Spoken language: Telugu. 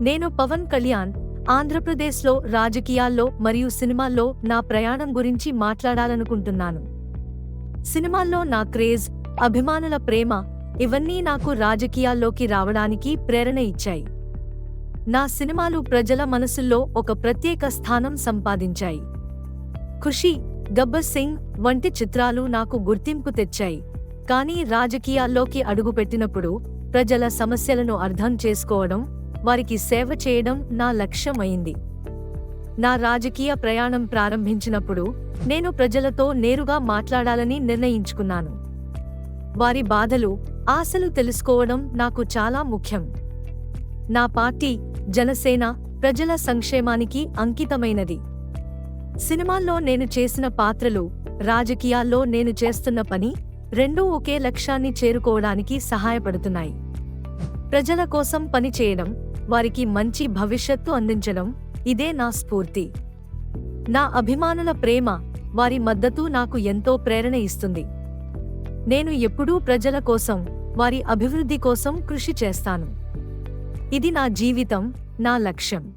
నేను పవన్ కళ్యాణ్. ఆంధ్రప్రదేశ్లో రాజకీయాల్లో మరియు సినిమాల్లో నా ప్రయాణం గురించి మాట్లాడాలనుకుంటున్నాను. సినిమాల్లో నా క్రేజ్, అభిమానుల ప్రేమ ఇవన్నీ నాకు రాజకీయాల్లోకి రావడానికి ప్రేరణ ఇచ్చాయి. నా సినిమాలు ప్రజల మనసుల్లో ఒక ప్రత్యేక స్థానం సంపాదించాయి. ఖుషీ, గబ్బర్ సింగ్ వంటి చిత్రాలు నాకు గుర్తింపు తెచ్చాయి. కానీ రాజకీయాల్లోకి అడుగుపెట్టినప్పుడు ప్రజల సమస్యలను అర్థం చేసుకోవడం, వారికి సేవ చేయడం నా లక్ష్యం అయింది. నా రాజకీయ ప్రయాణం ప్రారంభించినప్పుడు నేను ప్రజలతో నేరుగా మాట్లాడాలని నిర్ణయించుకున్నాను. వారి బాధలు, ఆశలు తెలుసుకోవడం నాకు చాలా ముఖ్యం. నా పార్టీ జనసేన ప్రజల సంక్షేమానికి అంకితమైనది. సినిమాల్లో నేను చేసిన పాత్రలు, రాజకీయాల్లో నేను చేస్తున్న పని రెండూ ఒకే లక్ష్యాన్ని చేరుకోవడానికి సహాయపడుతున్నాయి. ప్రజల కోసం పని చేయడం, వారికి మంచి భవిష్యత్తు అందించడం ఇదే నా స్ఫూర్తి. నా అభిమానుల ప్రేమ, వారి మద్దతు నాకు ఎంతో ప్రేరణ ఇస్తుంది. నేను ఎప్పుడూ ప్రజల కోసం, వారి అభివృద్ధి కోసం కృషి చేస్తాను. ఇది నా జీవితం, నా లక్ష్యం.